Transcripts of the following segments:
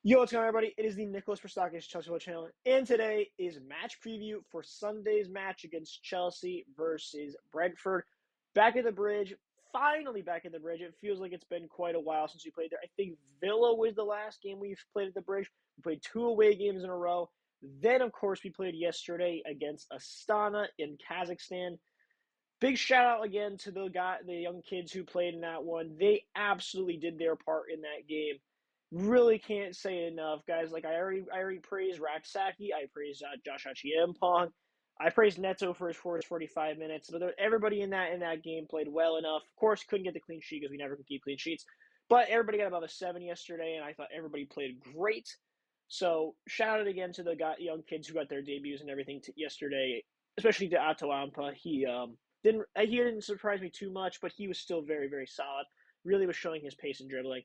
Yo, what's going on, everybody? It is the Nicholas Christakis Chelsea Football Channel, and today is match preview for Sunday's match against Chelsea versus Brentford. Back at the bridge, finally back at the bridge. It feels like it's been quite a while since we played there. I think Villa was the last game we've played at the bridge. We played 2 away games in a row. Then, of course, we played yesterday against Astana in Kazakhstan. Big shout out again to the young kids who played in that one. They absolutely did their part in that game. Really can't say enough, guys. Like I already praised Raksaki. I praised Josh Achiampong. I praised Neto for his first 45 minutes. But everybody in that game played well enough. Of course, couldn't get the clean sheet because we never can keep clean sheets. But everybody got above a 7 yesterday, and I thought everybody played great. So shout out again to the young kids who got their debuts and everything yesterday, especially to Ato Ampa. He didn't surprise me too much, but he was still very, very solid. Really was showing his pace and dribbling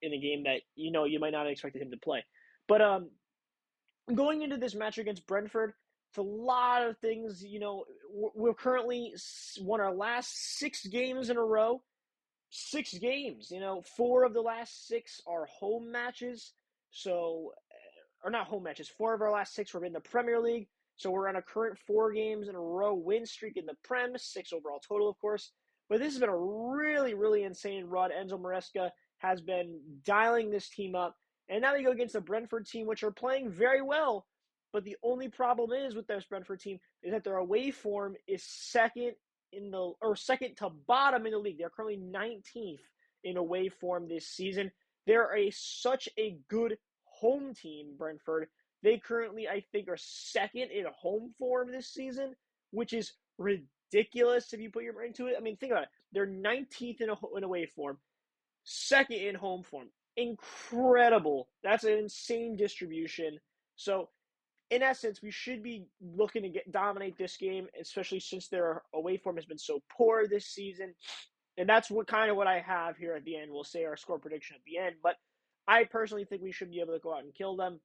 in a game that you might not have expected him to play. But going into this match against Brentford, it's a lot of things. We're currently won our last 6 games in a row. 6 games. 4 of the last 6 are home matches. So, or not home matches. 4 of our last 6 were in the Premier League. So we're on a current 4 games in a row win streak in the Prem, 6 overall total, of course. But this has been a really, really insane run. Enzo Maresca has been dialing this team up. And now they go against the Brentford team, which are playing very well. But the only problem is with this Brentford team is that their away form is second to bottom in the league. They're currently 19th in away form this season. They're such a good home team, Brentford. They currently, I think, are second in home form this season, which is ridiculous if you put your mind to it. I mean, think about it. They're 19th in away form, second in home form. Incredible. That's an insane distribution. So, in essence, we should be looking to dominate this game, especially since their away form has been so poor this season. And that's what I have here at the end. We'll say our score prediction at the end. But I personally think we should be able to go out and kill them.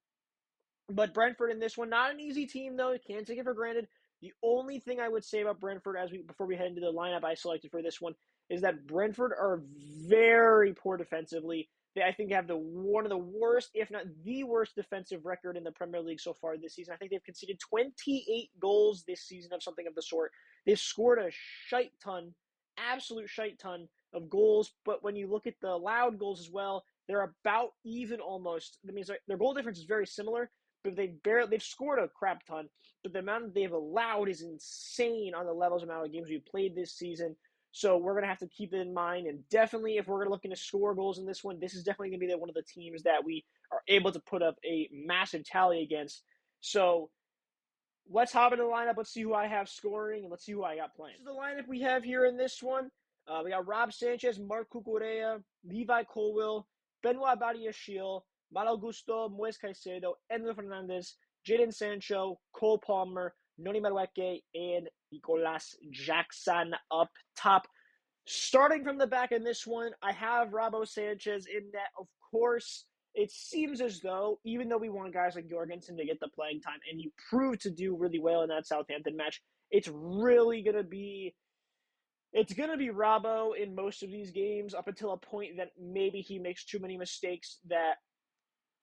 But Brentford in this one, not an easy team, though. Can't take it for granted. The only thing I would say about Brentford before we head into the lineup I selected for this one is that Brentford are very poor defensively. I think they have one of the worst, if not the worst, defensive record in the Premier League so far this season. I think they've conceded 28 goals this season of something of the sort. They've scored a absolute shite ton of goals. But when you look at the allowed goals as well, they're about even almost. That means their goal difference is very similar. But they've scored a crap ton, but the amount they've allowed is insane on the levels amount of games we've played this season. So we're going to have to keep it in mind. And definitely, if we're going to looking to score goals in this one, this is definitely going to be one of the teams that we are able to put up a massive tally against. So let's hop into the lineup. Let's see who I have scoring, and let's see who I got playing. This is the lineup we have here in this one. We got Rob Sanchez, Mark Cucurella, Levi Colwill, Benoit Badiashile, Mal Augusto, Moise Caicedo, Enzo Fernandez, Jadon Sancho, Cole Palmer, Noni Madueke, and Nicolas Jackson up top. Starting from the back in this one, I have Robert Sanchez in net. Of course, it seems as though, even though we want guys like Jorgensen to get the playing time, and he proved to do really well in that Southampton match, it's going to be Robbo in most of these games up until a point that maybe he makes too many mistakes that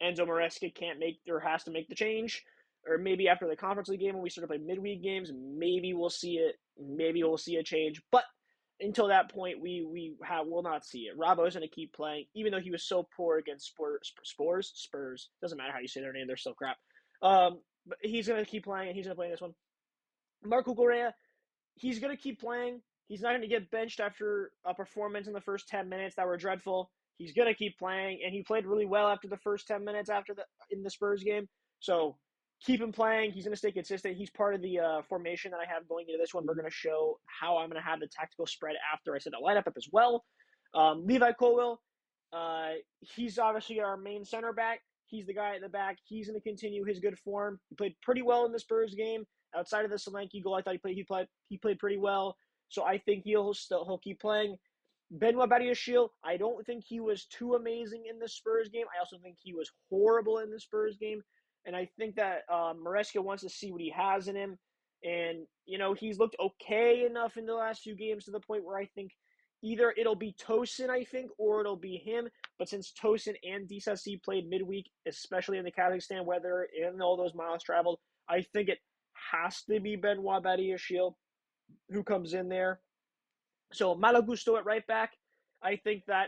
Enzo Maresca can't make or has to make the change. Or maybe after the Conference League game when we start to play midweek games, maybe we'll see it. Maybe we'll see a change. But until that point, we will not see it. Robbo's going to keep playing, even though he was so poor against Spurs. Doesn't matter how you say their name; they're still crap. But he's going to keep playing, and he's going to play this one. Marc Cucurella, he's going to keep playing. He's not going to get benched after a performance in the first 10 minutes that were dreadful. He's going to keep playing, and he played really well after the first 10 minutes in the Spurs game. So keep him playing. He's going to stay consistent. He's part of the formation that I have going into this one. We're going to show how I'm going to have the tactical spread after I set the lineup up as well. Levi Colwill, he's obviously our main center back. He's the guy at the back. He's going to continue his good form. He played pretty well in the Spurs game. Outside of the Solanke goal, I thought he played pretty well. So I think he'll keep playing. Benoit Badiashile, I don't think he was too amazing in the Spurs game. I also think he was horrible in the Spurs game. And I think that Maresca wants to see what he has in him. And, he's looked okay enough in the last few games to the point where I think either it'll be Tosin, I think, or it'll be him. But since Tosin and Disasi played midweek, especially in the Kazakhstan weather and all those miles traveled, I think it has to be Benoit Badiashile who comes in there. So Malo Gusto at right back. I think that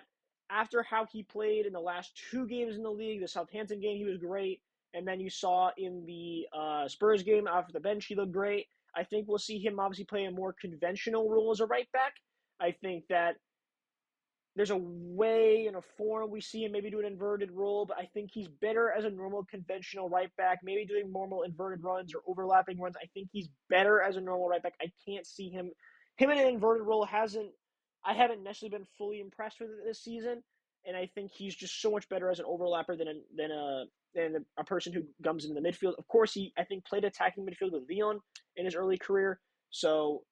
after how he played in the last 2 games in the league, the Southampton game, he was great. And then you saw in the Spurs game off the bench, he looked great. I think we'll see him obviously play a more conventional role as a right back. I think that there's a way and a form we see him maybe do an inverted role, but I think he's better as a normal conventional right back, maybe doing normal inverted runs or overlapping runs. I think he's better as a normal right back. I can't see him in an inverted role. I haven't necessarily been fully impressed with it this season, and I think he's just so much better as an overlapper than a person who comes into the midfield. Of course, I think played attacking midfield with Lyon in his early career, so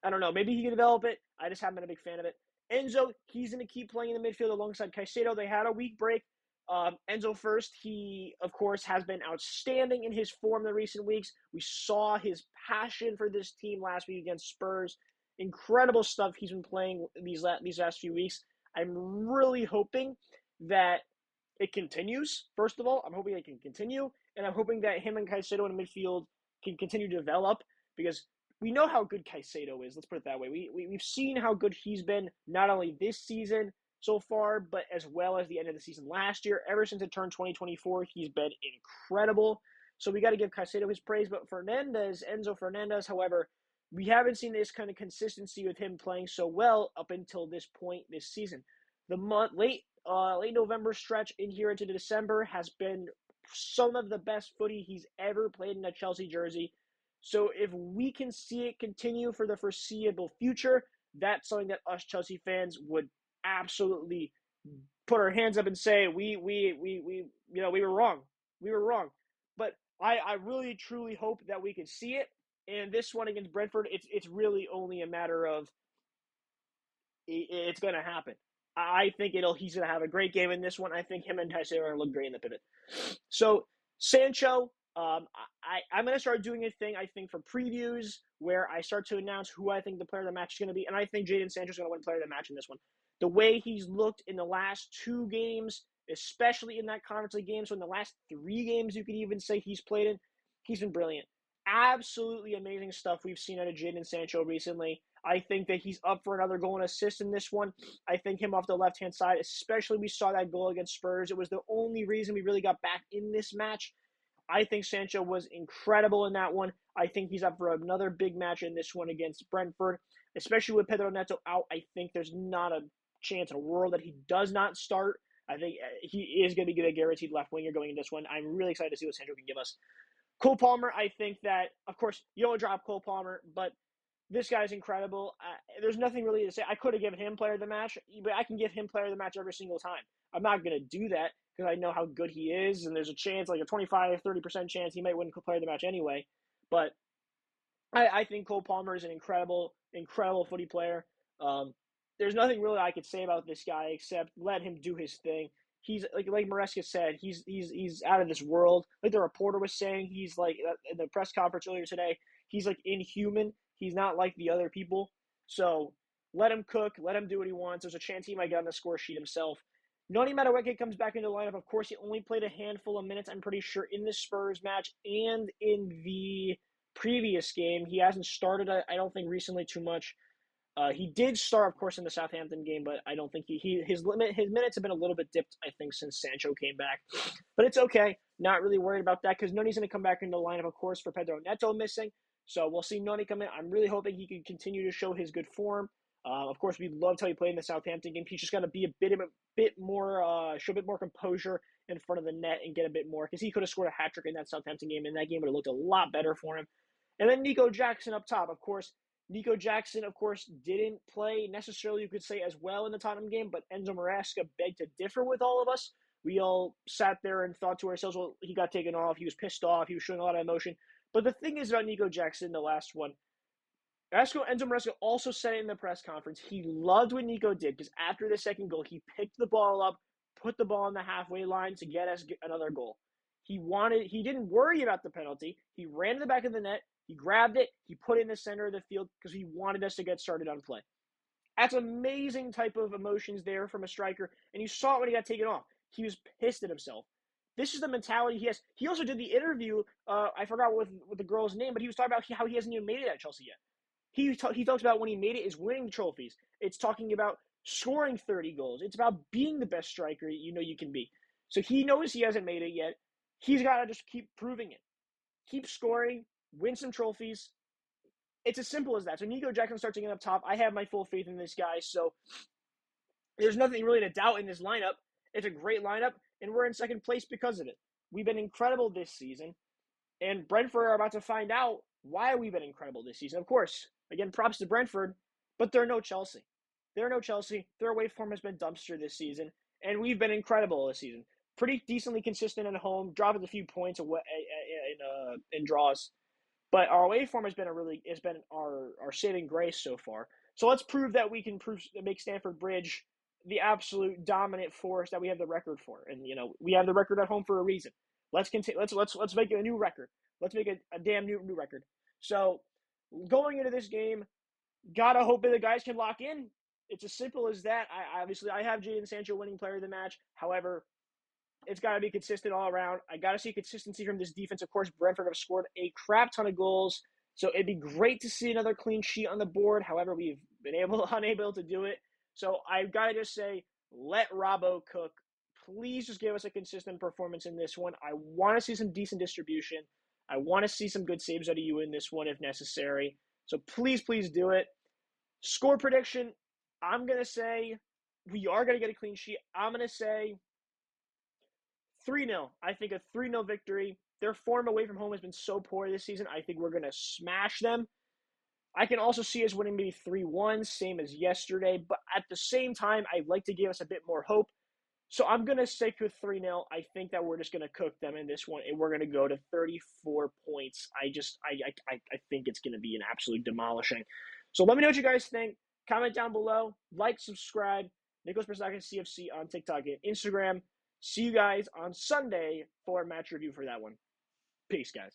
I don't know. Maybe he can develop it. I just haven't been a big fan of it. Enzo, he's going to keep playing in the midfield alongside Caicedo. They had a week break. Enzo first, he, of course, has been outstanding in his form the recent weeks. We saw his passion for this team last week against Spurs. Incredible stuff he's been playing these last few weeks. I'm really hoping that it continues. First of all, I'm hoping it can continue, and I'm hoping that him and Caicedo in the midfield can continue to develop because we know how good Caicedo is. Let's put it that way. We've seen how good he's been not only this season so far, but as well as the end of the season last year. Ever since it turned 2024, he's been incredible. So we got to give Caicedo his praise. But Enzo Fernandez, however, we haven't seen this kind of consistency with him playing so well up until this point this season. The late November stretch in here into December has been some of the best footy he's ever played in a Chelsea jersey. So if we can see it continue for the foreseeable future, that's something that us Chelsea fans would absolutely put our hands up and say we were wrong. We were wrong. But I really truly hope that we can see it. And this one against Brentford, it's really only a matter of it's going to happen. I think he's going to have a great game in this one. I think him and Caicedo are going to look great in the pivot. So Sancho, I'm going to start doing a thing, I think, for previews where I start to announce who I think the player of the match is going to be. And I think Jadon Sancho is going to win player of the match in this one. The way he's looked in the last 2 games, especially in that Conference League game, so in the last 3 games you could even say he's played in, he's been brilliant. Absolutely amazing stuff we've seen out of Jadon Sancho recently. I think that he's up for another goal and assist in this one. I think him off the left-hand side, especially we saw that goal against Spurs. It was the only reason we really got back in this match. I think Sancho was incredible in that one. I think he's up for another big match in this one against Brentford, especially with Pedro Neto out. I think there's not a chance in the world that he does not start. I think he is going to be a guaranteed left winger going in this one. I'm really excited to see what Sancho can give us. Cole Palmer, I think that, of course, you don't drop Cole Palmer, but this guy's incredible. There's nothing really to say. I could have given him player of the match, but I can give him player of the match every single time. I'm not going to do that because I know how good he is, and there's a chance, like a 25-30% chance he might win player of the match anyway. But I think Cole Palmer is an incredible footy player. There's nothing really I could say about this guy except let him do his thing. He's like Maresca said, he's out of this world. Like the reporter was saying, he's like in the press conference earlier today, he's like inhuman. He's not like the other people. So let him cook, let him do what he wants. There's a chance he might get on the score sheet himself. Noni Madueke comes back into the lineup. Of course, he only played a handful of minutes, I'm pretty sure, in the Spurs match and in the previous game. He hasn't started, I don't think, recently too much. He did start, of course, in the Southampton game, but I don't think his minutes have been a little bit dipped, I think, since Sancho came back. But it's okay. Not really worried about that because Noni's going to come back into the lineup, of course, for Pedro Neto missing. So we'll see Noni come in. I'm really hoping he can continue to show his good form. Of course, we loved how he played in the Southampton game. He's just got to be show a bit more composure in front of the net and get a bit more because he could have scored a hat trick in that Southampton game, and that game would have looked a lot better for him. And then Nico Jackson up top, of course. Nico Jackson, of course, didn't play necessarily, you could say, as well in the Tottenham game, but Enzo Maresca begged to differ with all of us. We all sat there and thought to ourselves, well, he got taken off. He was pissed off. He was showing a lot of emotion. But the thing is about Nico Jackson, the last one, Enzo Maresca also said it in the press conference. He loved what Nico did because after the second goal, he picked the ball up, put the ball on the halfway line to get us another goal. He didn't worry about the penalty. He ran to the back of the net. He grabbed it. He put it in the center of the field because he wanted us to get started on play. That's amazing type of emotions there from a striker, and you saw it when he got taken off. He was pissed at himself. This is the mentality he has. He also did the interview. I forgot what the girl's name, but he was talking about how he hasn't even made it at Chelsea yet. He talks about when he made it is winning trophies. It's talking about scoring 30 goals. It's about being the best striker you know you can be. So he knows he hasn't made it yet. He's got to just keep proving it. Keep scoring, win some trophies. It's as simple as that. So Nico Jackson starts again up top. I have my full faith in this guy. So there's nothing really to doubt in this lineup. It's a great lineup, and we're in second place because of it. We've been incredible this season, and Brentford are about to find out why we've been incredible this season. Of course, again, props to Brentford, but they're no Chelsea. They're no Chelsea. Their away form has been dumpster this season, and we've been incredible this season. Pretty decently consistent at home, dropping a few points in draws. But our away form has been our saving grace so far. So let's prove that we can make Stamford Bridge the absolute dominant force that we have the record for. And we have the record at home for a reason. Let's continue. Let's make a new record. Let's make a damn new record. So going into this game, gotta hope that the guys can lock in. It's as simple as that. I have Jadon Sancho winning player of the match. However, it's got to be consistent all around. I got to see consistency from this defense. Of course, Brentford have scored a crap ton of goals, so it'd be great to see another clean sheet on the board. However, we've been unable to do it. So I've got to just say, let Robbo cook. Please just give us a consistent performance in this one. I want to see some decent distribution. I want to see some good saves out of you in this one if necessary. So please do it. Score prediction, I'm going to say we are going to get a clean sheet. I'm going to say 3-0. I think a 3-0 victory. Their form away from home has been so poor this season. I think we're going to smash them. I can also see us winning maybe 3-1, same as yesterday. But at the same time, I'd like to give us a bit more hope. So I'm going to stick with 3-0. I think that we're just going to cook them in this one, and we're going to go to 34 points. I think it's going to be an absolute demolishing. So let me know what you guys think. Comment down below. Like, subscribe. Nicholas Persakis CFC on TikTok and Instagram. See you guys on Sunday for a match review for that one. Peace, guys.